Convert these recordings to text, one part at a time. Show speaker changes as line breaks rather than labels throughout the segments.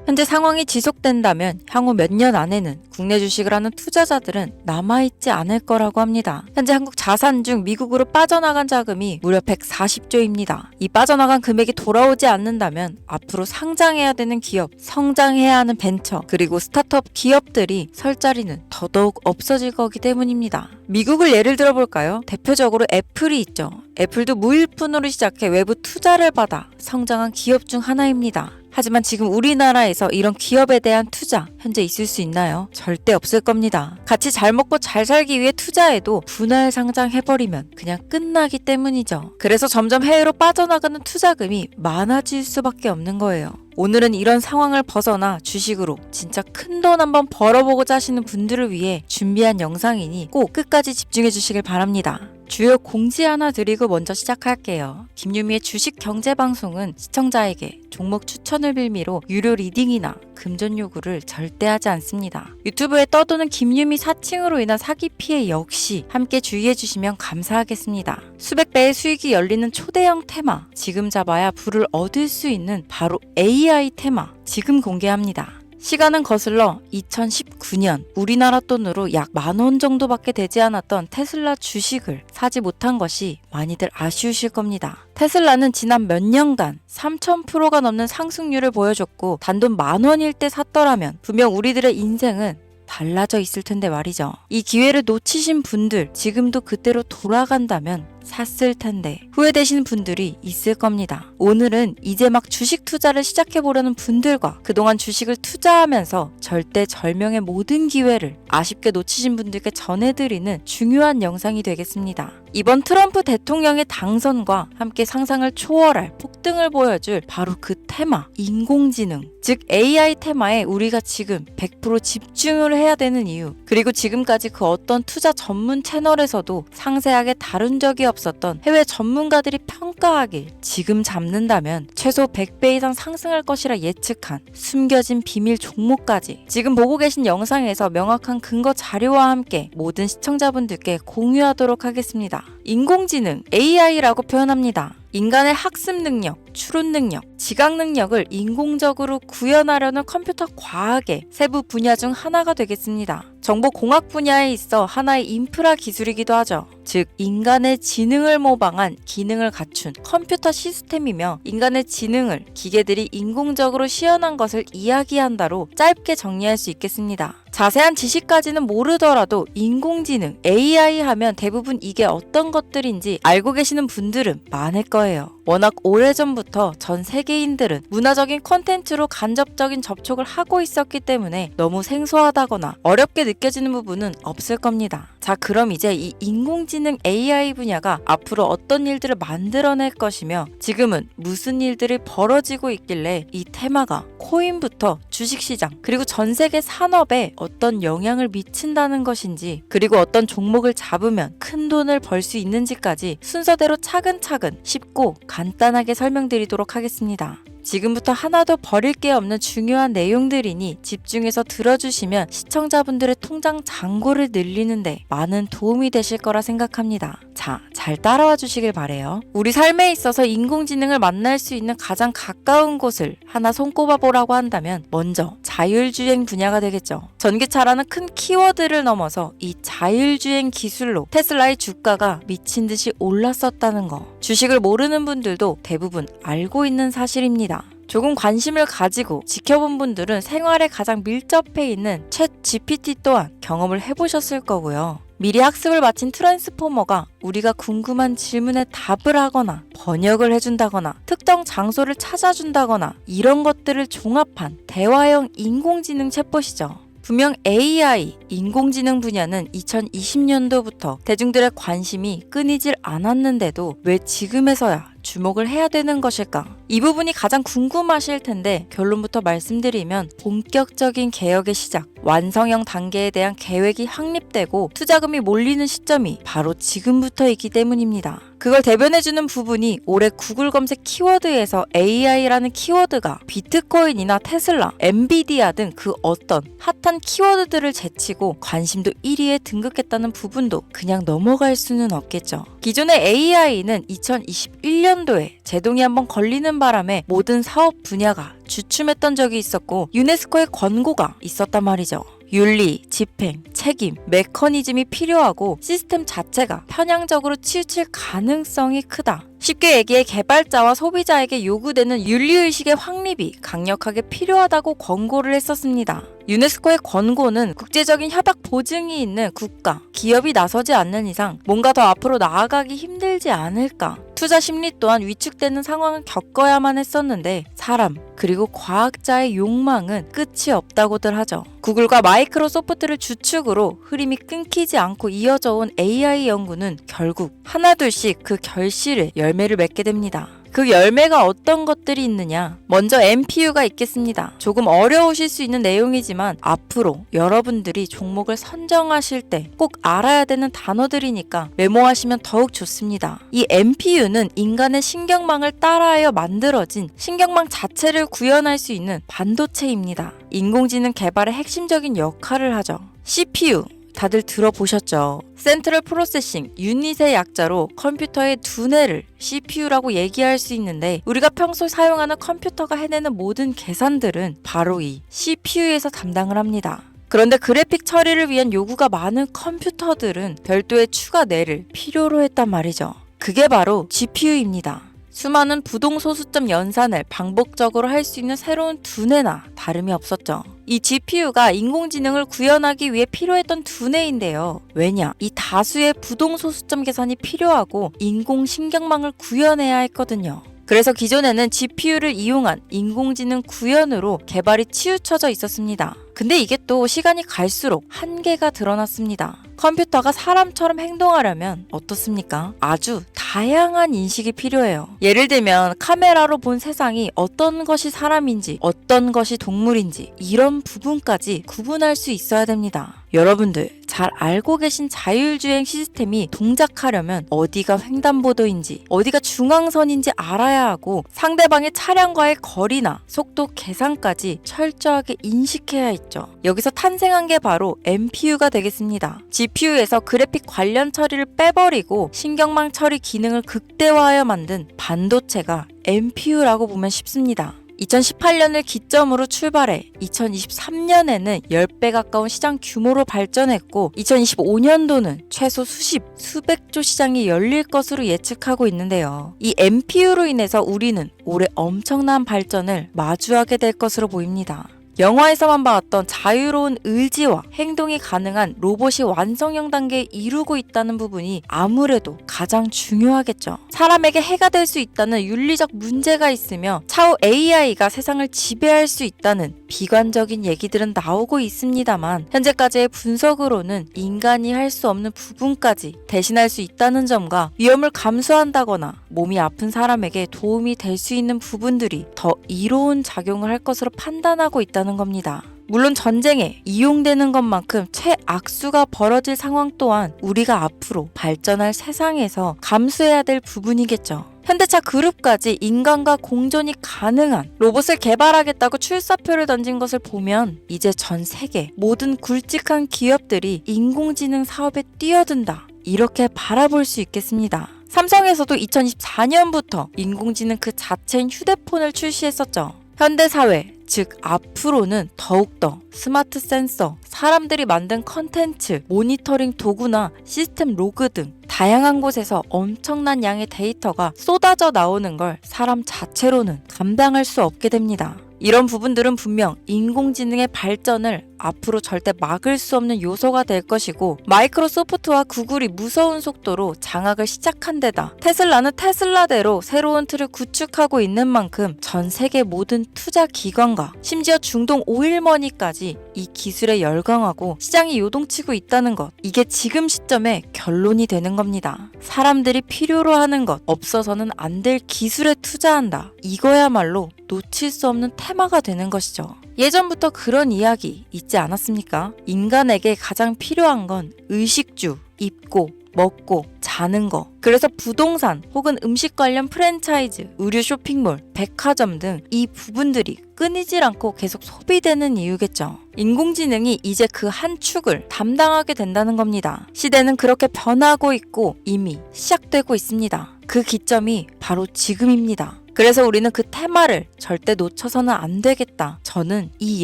현재 상황이 지속된다면 향후 몇 년 안에는 국내 주식을 하는 투자자들은 남아있지 않을 거라고 합니다. 현재 한국 자산 중 미국으로 빠져나간 자금이 무려 140조입니다. 이 빠져나간 금액이 돌아오지 않는다면 앞으로 상장해야 되는 기업, 성장해야 하는 벤처, 그리고 스타트업 기업들이 설 자리는 더더욱 없어질 거기 때문입니다. 미국을 예를 들어볼까요? 대표적으로 애플이 있죠. 애플도 무일푼으로 시작해 외부 투자를 받아 성장한 기업 중 하나입니다. 하지만 지금 우리나라에서 이런 기업에 대한 투자 현재 있을 수 있나요? 절대 없을 겁니다. 같이 잘 먹고 잘 살기 위해 투자해도 분할 상장해버리면 그냥 끝나기 때문이죠. 그래서 점점 해외로 빠져나가는 투자금이 많아질 수밖에 없는 거예요. 오늘은 이런 상황을 벗어나 주식으로 진짜 큰 돈 한번 벌어보고자 하시는 분들을 위해 준비한 영상이니 꼭 끝까지 집중해 주시길 바랍니다. 주요 공지 하나 드리고 먼저 시작할게요. 김유미의 주식 경제 방송은 시청자에게 종목 추천을 빌미로 유료 리딩이나 금전 요구를 절대 하지 않습니다. 유튜브에 떠도는 김유미 사칭으로 인한 사기 피해 역시 함께 주의해 주시면 감사하겠습니다. 수백 배의 수익이 열리는 초대형 테마, 지금 잡아야 부를 얻을 수 있는 바로 AI 테마 지금 공개합니다. 시간은 거슬러 2019년 우리나라 돈으로 약 10,000원 정도밖에 되지 않았던 테슬라 주식을 사지 못한 것이 많이들 아쉬우실 겁니다. 테슬라는 지난 몇 년간 3000%가 넘는 상승률을 보여줬고 단돈 10,000원일 때 샀더라면 분명 우리들의 인생은 달라져 있을 텐데 말이죠. 이 기회를 놓치신 분들 지금도 그때로 돌아간다면 샀을 텐데 후회되시는 분들이 있을 겁니다. 오늘은 이제 막 주식 투자를 시작해보려는 분들과 그동안 주식을 투자하면서 절대절명의 모든 기회를 아쉽게 놓치신 분들께 전해드리는 중요한 영상이 되겠습니다. 이번 트럼프 대통령의 당선과 함께 상상을 초월할 폭등을 보여줄 바로 그 테마, 인공지능, 즉 AI 테마에 우리가 지금 100% 집중을 해야 되는 이유, 그리고 지금까지 그 어떤 투자 전문 채널에서도 상세하게 다룬 적이 없었던 해외 전문가들이 평가하길 지금 잡는다면 최소 100배 이상 상승할 것이라 예측한 숨겨진 비밀 종목까지 지금 보고 계신 영상에서 명확한 근거 자료와 함께 모든 시청자분들께 공유하도록 하겠습니다. 인공지능, AI라고 표현합니다. 인간의 학습 능력, 추론 능력, 지각 능력을 인공적으로 구현하려는 컴퓨터 과학의 세부 분야 중 하나가 되겠습니다. 정보공학 분야에 있어 하나의 인프라 기술이기도 하죠. 즉 인간의 지능을 모방한 기능을 갖춘 컴퓨터 시스템이며 인간의 지능을 기계들이 인공적으로 시연한 것을 이야기한다로 짧게 정리할 수 있겠습니다. 자세한 지식까지는 모르더라도 인공지능, AI 하면 대부분 이게 어떤 것들인지 알고 계시는 분들은 많을 거예요. 워낙 오래전부터 전 세계인들은 문화적인 콘텐츠로 간접적인 접촉을 하고 있었기 때문에 너무 생소하다거나 어렵게 느껴지는 부분은 없을 겁니다. 자, 그럼 이제 이 인공지능 AI 분야가 앞으로 어떤 일들을 만들어낼 것이며 지금은 무슨 일들이 벌어지고 있길래 이 테마가 코인부터 주식시장 그리고 전 세계 산업에 어떤 영향을 미친다는 것인지, 그리고 어떤 종목을 잡으면 큰 돈을 벌 수 있는지까지 순서대로 차근차근 쉽고 간단하게 설명드리도록 하겠습니다. 지금부터 하나도 버릴 게 없는 중요한 내용들이니 집중해서 들어주시면 시청자분들의 통장 잔고를 늘리는데 많은 도움이 되실 거라 생각합니다. 자, 잘 따라와 주시길 바래요. 우리 삶에 있어서 인공지능을 만날 수 있는 가장 가까운 곳을 하나 손꼽아 보라고 한다면 먼저 자율주행 분야가 되겠죠. 전기차라는 큰 키워드를 넘어서 이 자율주행 기술로 테슬라의 주가가 미친 듯이 올랐었다는 거, 주식을 모르는 분들도 대부분 알고 있는 사실입니다. 조금 관심을 가지고 지켜본 분들은 생활에 가장 밀접해 있는 챗 GPT 또한 경험을 해보셨을 거고요. 미리 학습을 마친 트랜스포머가 우리가 궁금한 질문에 답을 하거나 번역을 해준다거나 특정 장소를 찾아준다거나 이런 것들을 종합한 대화형 인공지능 챗봇이죠. 분명 AI, 인공지능 분야는 2020년도부터 대중들의 관심이 끊이질 않았는데도 왜 지금에서야 주목을 해야 되는 것일까? 이 부분이 가장 궁금하실 텐데 결론부터 말씀드리면 본격적인 개혁의 시작, 완성형 단계에 대한 계획이 확립되고 투자금이 몰리는 시점이 바로 지금부터이기 때문입니다. 그걸 대변해주는 부분이 올해 구글 검색 키워드에서 AI라는 키워드가 비트코인이나 테슬라, 엔비디아 등 그 어떤 핫한 키워드들을 제치고 관심도 1위에 등극했다는 부분도 그냥 넘어갈 수는 없겠죠. 기존의 AI는 2021년 2007년도에 제동이 한번 걸리는 바람에 모든 사업 분야가 주춤했던 적이 있었고 유네스코의 권고가 있었단 말이죠. 윤리, 집행, 책임, 메커니즘이 필요하고 시스템 자체가 편향적으로 치우칠 가능성이 크다. 쉽게 얘기해 개발자와 소비자에게 요구되는 윤리의식의 확립이 강력하게 필요하다고 권고를 했었습니다. 유네스코의 권고는 국제적인 협약 보증이 있는 국가, 기업이 나서지 않는 이상 뭔가 더 앞으로 나아가기 힘들지 않을까. 투자 심리 또한 위축되는 상황을 겪어야만 했었는데 사람 그리고 과학자의 욕망은 끝이 없다고들 하죠. 구글과 마이크로소프트를 주축으로 흐름이 끊기지 않고 이어져 온 AI 연구는 결국 하나둘씩 그 결실에 열매를 맺게 됩니다. 그 열매가 어떤 것들이 있느냐? 먼저 MPU가 있겠습니다. 조금 어려우실 수 있는 내용이지만 앞으로 여러분들이 종목을 선정하실 때 꼭 알아야 되는 단어들이니까 메모하시면 더욱 좋습니다. 이 MPU는 인간의 신경망을 따라하여 만들어진 신경망 자체를 구현할 수 있는 반도체입니다. 인공지능 개발의 핵심적인 역할을 하죠. CPU 다들 들어보셨죠? 센트럴 프로세싱 유닛의 약자로 컴퓨터의 두뇌를 CPU라고 얘기할 수 있는데 우리가 평소 사용하는 컴퓨터가 해내는 모든 계산들은 바로 이 CPU에서 담당을 합니다. 그런데 그래픽 처리를 위한 요구가 많은 컴퓨터들은 별도의 추가 뇌를 필요로 했단 말이죠. 그게 바로 GPU입니다. 수많은 부동소수점 연산을 반복적으로 할 수 있는 새로운 두뇌나 다름이 없었죠. 이 GPU가 인공지능을 구현하기 위해 필요했던 두뇌인데요. 왜냐? 이 다수의 부동소수점 계산이 필요하고 인공신경망을 구현해야 했거든요. 그래서 기존에는 GPU를 이용한 인공지능 구현으로 개발이 치우쳐져 있었습니다. 근데 이게 또 시간이 갈수록 한계가 드러났습니다. 컴퓨터가 사람처럼 행동하려면 어떻습니까? 아주 다양한 인식이 필요해요. 예를 들면 카메라로 본 세상이 어떤 것이 사람인지 어떤 것이 동물인지 이런 부분까지 구분할 수 있어야 됩니다. 여러분들 잘 알고 계신 자율주행 시스템이 동작하려면 어디가 횡단보도인지 어디가 중앙선인지 알아야 하고 상대방의 차량과의 거리나 속도 계산까지 철저하게 인식해야 있죠. 여기서 탄생한 게 바로 MPU가 되겠습니다. GPU에서 그래픽 관련 처리를 빼버리고 신경망 처리 기능을 극대화하여 만든 반도체가 MPU라고 보면 쉽습니다. 2018년을 기점으로 출발해 2023년에는 10배 가까운 시장 규모로 발전했고 2025년도는 최소 수백조 시장이 열릴 것으로 예측하고 있는데요. 이 MPU로 인해서 우리는 올해 엄청난 발전을 마주하게 될 것으로 보입니다. 영화에서만 봤던 자유로운 의지와 행동이 가능한 로봇이 완성형 단계에 이루고 있다는 부분이 아무래도 가장 중요하겠죠. 사람에게 해가 될 수 있다는 윤리적 문제가 있으며 차후 AI가 세상을 지배할 수 있다는 비관적인 얘기들은 나오고 있습니다만 현재까지의 분석으로는 인간이 할 수 없는 부분까지 대신할 수 있다는 점과 위험을 감수한다거나 몸이 아픈 사람에게 도움이 될 수 있는 부분들이 더 이로운 작용을 할 것으로 판단하고 있다는 겁니다. 물론 전쟁에 이용되는 것만큼 최악수가 벌어질 상황 또한 우리가 앞으로 발전할 세상에서 감수해야 될 부분이겠죠. 현대차 그룹까지 인간과 공존이 가능한 로봇을 개발하겠다고 출사표를 던진 것을 보면 이제 전 세계 모든 굵직한 기업들이 인공지능 사업에 뛰어든다. 이렇게 바라볼 수 있겠습니다. 삼성에서도 2024년부터 인공지능 그 자체인 휴대폰을 출시했었죠. 현대사회, 즉 앞으로는 더욱더 스마트 센서, 사람들이 만든 컨텐츠, 모니터링 도구나 시스템 로그 등 다양한 곳에서 엄청난 양의 데이터가 쏟아져 나오는 걸 사람 자체로는 감당할 수 없게 됩니다. 이런 부분들은 분명 인공지능의 발전을 앞으로 절대 막을 수 없는 요소가 될 것이고 마이크로소프트와 구글이 무서운 속도로 장악을 시작한 데다 테슬라는 테슬라대로 새로운 틀을 구축하고 있는 만큼 전 세계 모든 투자 기관과 심지어 중동 오일머니까지 이 기술에 열광하고 시장이 요동치고 있다는 것, 이게 지금 시점에 결론이 되는 겁니다. 사람들이 필요로 하는 것, 없어서는 안 될 기술에 투자한다. 이거야말로 놓칠 수 없는 테마가 되는 것이죠. 예전부터 그런 이야기 있지 않았습니까? 인간에게 가장 필요한 건 의식주, 입고, 먹고, 자는 거. 그래서 부동산 혹은 음식 관련 프랜차이즈, 의류 쇼핑몰, 백화점 등 이 부분들이 끊이질 않고 계속 소비되는 이유겠죠. 인공지능이 이제 그 한 축을 담당하게 된다는 겁니다. 시대는 그렇게 변하고 있고 이미 시작되고 있습니다. 그 기점이 바로 지금입니다. 그래서 우리는 그 테마를 절대 놓쳐서는 안 되겠다. 저는 이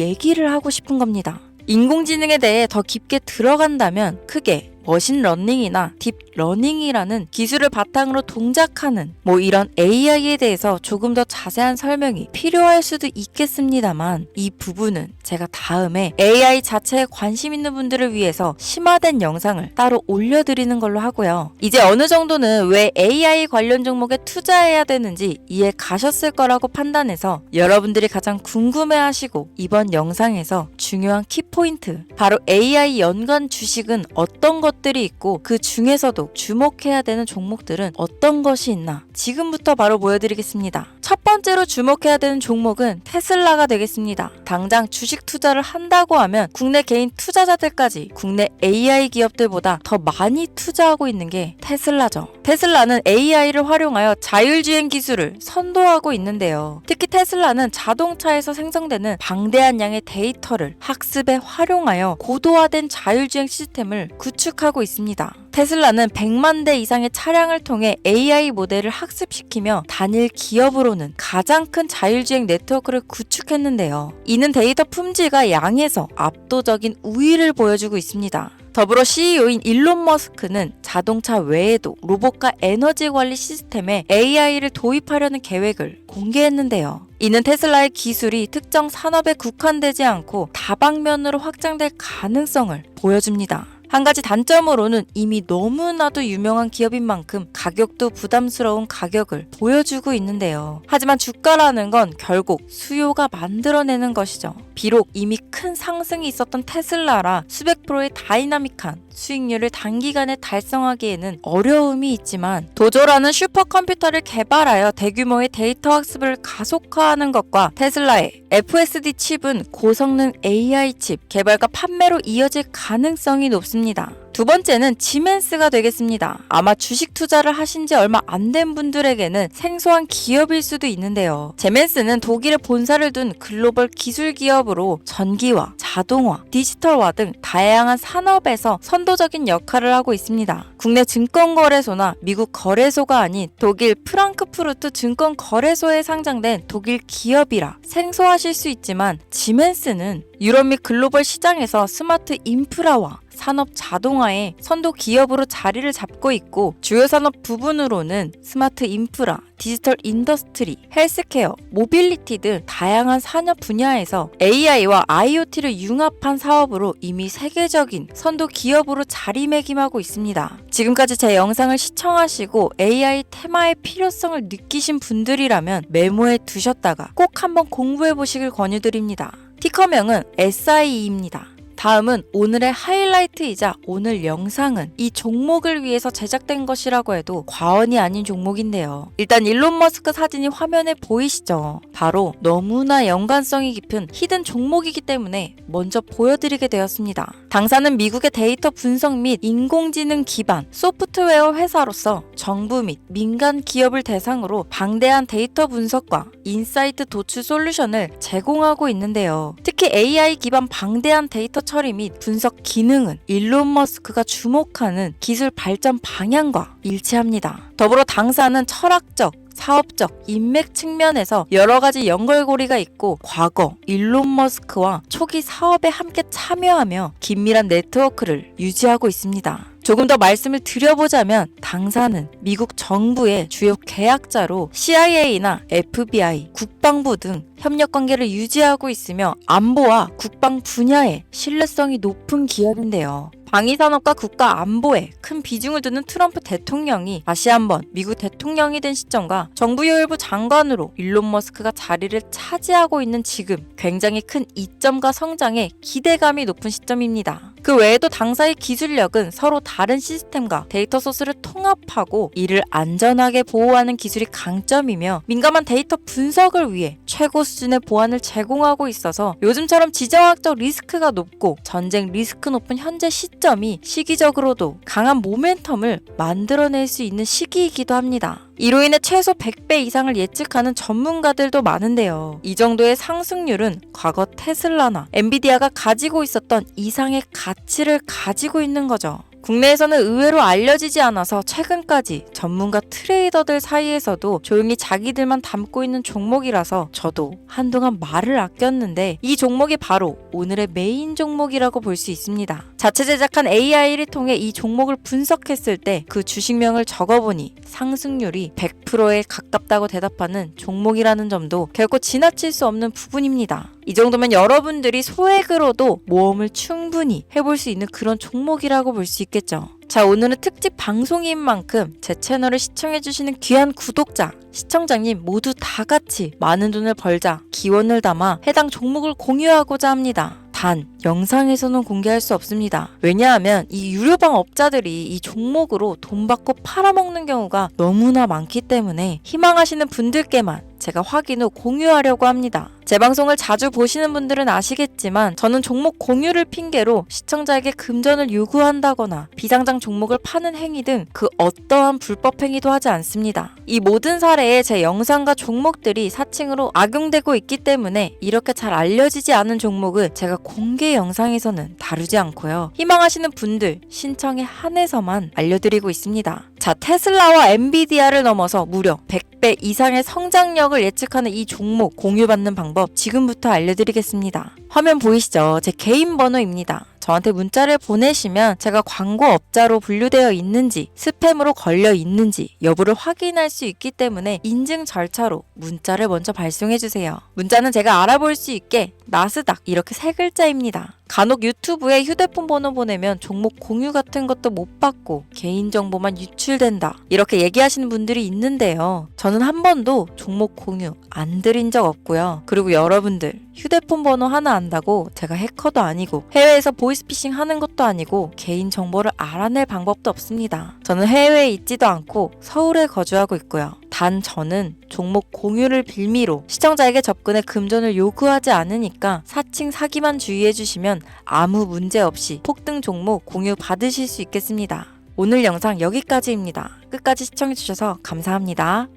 얘기를 하고 싶은 겁니다. 인공지능에 대해 더 깊게 들어간다면 크게 머신러닝이나 딥러닝이라는 기술을 바탕으로 동작하는 이런 AI에 대해서 조금 더 자세한 설명이 필요할 수도 있겠습니다만 이 부분은 제가 다음에 AI 자체에 관심 있는 분들을 위해서 심화된 영상을 따로 올려드리는 걸로 하고요. 이제 어느 정도는 왜 AI 관련 종목에 투자해야 되는지 이해 가셨을 거라고 판단해서 여러분들이 가장 궁금해하시고 이번 영상에서 중요한 키포인트 바로 AI 연관 주식은 어떤 것들이 있고 그 중에서도 주목해야 되는 종목들은 어떤 것이 있나 지금부터 바로 보여드리겠습니다. 첫 번째로 주목해야 되는 종목은 테슬라가 되겠습니다. 당장 주식 투자를 한다고 하면 국내 개인 투자자들까지 국내 AI 기업들보다 더 많이 투자하고 있는 게 테슬라죠. 테슬라는 AI를 활용하여 자율주행 기술을 선도하고 있는데요. 특히 테슬라는 자동차에서 생성되는 방대한 양의 데이터를 학습에 활용하여 고도화된 자율주행 시스템을 구축하고 있습니다. 테슬라는 100만 대 이상의 차량을 통해 AI 모델을 학습시키며 단일 기업으로는 가장 큰 자율주행 네트워크를 구축했는데요. 이는 데이터 품질과 양에서 압도적인 우위를 보여주고 있습니다. 더불어 CEO인 일론 머스크는 자동차 외에도 로봇과 에너지 관리 시스템에 AI를 도입하려는 계획을 공개했는데요. 이는 테슬라의 기술이 특정 산업에 국한되지 않고 다방면으로 확장될 가능성을 보여줍니다. 한 가지 단점으로는 이미 너무나도 유명한 기업인 만큼 가격도 부담스러운 가격을 보여주고 있는데요. 하지만 주가라는 건 결국 수요가 만들어내는 것이죠. 비록 이미 큰 상승이 있었던 테슬라라 수백 프로의 다이나믹한 수익률을 단기간에 달성하기에는 어려움이 있지만 도조라는 슈퍼컴퓨터를 개발하여 대규모의 데이터 학습을 가속화하는 것과 테슬라의 FSD 칩은 고성능 AI 칩 개발과 판매로 이어질 가능성이 높습니다. 두 번째는 지멘스가 되겠습니다. 아마 주식 투자를 하신 지 얼마 안 된 분들에게는 생소한 기업일 수도 있는데요. 지멘스는 독일에 본사를 둔 글로벌 기술 기업으로 전기화, 자동화, 디지털화 등 다양한 산업에서 선도적인 역할을 하고 있습니다. 국내 증권거래소나 미국 거래소가 아닌 독일 프랑크푸르트 증권거래소에 상장된 독일 기업이라 생소하실 수 있지만 지멘스는 유럽 및 글로벌 시장에서 스마트 인프라와 산업 자동화의 선도 기업으로 자리를 잡고 있고 주요 산업 부분으로는 스마트 인프라, 디지털 인더스트리, 헬스케어, 모빌리티 등 다양한 산업 분야에서 AI와 IoT를 융합한 사업으로 이미 세계적인 선도 기업으로 자리매김하고 있습니다. 지금까지 제 영상을 시청하시고 AI 테마의 필요성을 느끼신 분들이라면 메모해 두셨다가 꼭 한번 공부해 보시길 권유드립니다. 티커명은 SIE입니다. 다음은 오늘의 하이라이트이자 오늘 영상은 이 종목을 위해서 제작된 것이라고 해도 과언이 아닌 종목인데요. 일단 일론 머스크 사진이 화면에 보이시죠? 바로 너무나 연관성이 깊은 히든 종목이기 때문에 먼저 보여드리게 되었습니다. 당사는 미국의 데이터 분석 및 인공지능 기반 소프트웨어 회사로서 정부 및 민간 기업을 대상으로 방대한 데이터 분석과 인사이트 도출 솔루션을 제공하고 있는데요. 특히 AI 기반 방대한 데이터 처리 및 분석 기능은 일론 머스크가 주목하는 기술 발전 방향과 일치합니다. 더불어 당사는 철학적, 사업적, 인맥 측면에서 여러 가지 연결고리가 있고 과거 일론 머스크와 초기 사업에 함께 참여하며 긴밀한 네트워크를 유지하고 있습니다. 조금 더 말씀을 드려보자면 당사는 미국 정부의 주요 계약자로 CIA나 FBI, 국방부 등 협력 관계를 유지하고 있으며 안보와 국방 분야에 신뢰성이 높은 기업인데요. 방위산업과 국가 안보에 큰 비중을 두는 트럼프 대통령이 다시 한번 미국 대통령이 된 시점과 정부요일부 장관으로 일론 머스크가 자리를 차지하고 있는 지금 굉장히 큰 이점과 성장에 기대감이 높은 시점입니다. 그 외에도 당사의 기술력은 서로 다른 시스템과 데이터 소스를 통합하고 이를 안전하게 보호하는 기술이 강점이며 민감한 데이터 분석을 위해 최고 수준의 보안을 제공하고 있어서 요즘처럼 지정학적 리스크가 높고 전쟁 리스크 높은 현재 시점 시점이 시기적으로도 강한 모멘텀을 만들어낼 수 있는 시기이기도 합니다. 이로 인해 최소 100배 이상을 예측하는 전문가들도 많은데요. 이 정도의 상승률은 과거 테슬라나 엔비디아가 가지고 있었던 이상의 가치를 가지고 있는 거죠. 국내에서는 의외로 알려지지 않아서 최근까지 전문가 트레이더들 사이에서도 조용히 자기들만 담고 있는 종목이라서 저도 한동안 말을 아꼈는데 이 종목이 바로 오늘의 메인 종목이라고 볼 수 있습니다. 자체 제작한 AI를 통해 이 종목을 분석했을 때 그 주식명을 적어보니 상승률이 100%에 가깝다고 대답하는 종목이라는 점도 결코 지나칠 수 없는 부분입니다. 이 정도면 여러분들이 소액으로도 모험을 충분히 해볼 수 있는 그런 종목이라고 볼 수 있겠죠. 자, 오늘은 특집 방송인 만큼 제 채널을 시청해주시는 귀한 구독자, 시청자님 모두 다 같이 많은 돈을 벌자 기원을 담아 해당 종목을 공유하고자 합니다. 단, 영상에서는 공개할 수 없습니다. 왜냐하면 이 유료방 업자들이 이 종목으로 돈 받고 팔아먹는 경우가 너무나 많기 때문에 희망하시는 분들께만 제가 확인 후 공유하려고 합니다. 제 방송을 자주 보시는 분들은 아시겠지만 저는 종목 공유를 핑계로 시청자에게 금전을 요구한다거나 비상장 종목을 파는 행위 등 그 어떠한 불법 행위도 하지 않습니다. 이 모든 사례에 제 영상과 종목들이 사칭으로 악용되고 있기 때문에 이렇게 잘 알려지지 않은 종목은 제가 공개 영상에서는 다루지 않고요. 희망하시는 분들 신청에 한해서만 알려드리고 있습니다. 자, 테슬라와 엔비디아를 넘어서 무려 100배 이상의 성장력을 예측하는 이 종목 공유받는 방법 지금부터 알려드리겠습니다. 화면 보이시죠? 제 개인 번호입니다. 저한테 문자를 보내시면 제가 광고업자로 분류되어 있는지 스팸으로 걸려 있는지 여부를 확인할 수 있기 때문에 인증 절차로 문자를 먼저 발송해주세요. 문자는 제가 알아볼 수 있게 나스닥 이렇게 3글자입니다. 간혹 유튜브에 휴대폰 번호 보내면 종목 공유 같은 것도 못 받고 개인정보만 유출된다 이렇게 얘기하시는 분들이 있는데요. 저는 한 번도 종목 공유 안 드린 적 없고요. 그리고 여러분들 휴대폰 번호 하나 안다고 제가 해커도 아니고 해외에서 보이스피싱 하는 것도 아니고 개인정보를 알아낼 방법도 없습니다. 저는 해외에 있지도 않고 서울에 거주하고 있고요. 단 저는 종목 공유를 빌미로 시청자에게 접근해 금전을 요구하지 않으니까 사칭 사기만 주의해주시면 아무 문제 없이 폭등 종목 공유 받으실 수 있겠습니다. 오늘 영상 여기까지입니다. 끝까지 시청해주셔서 감사합니다.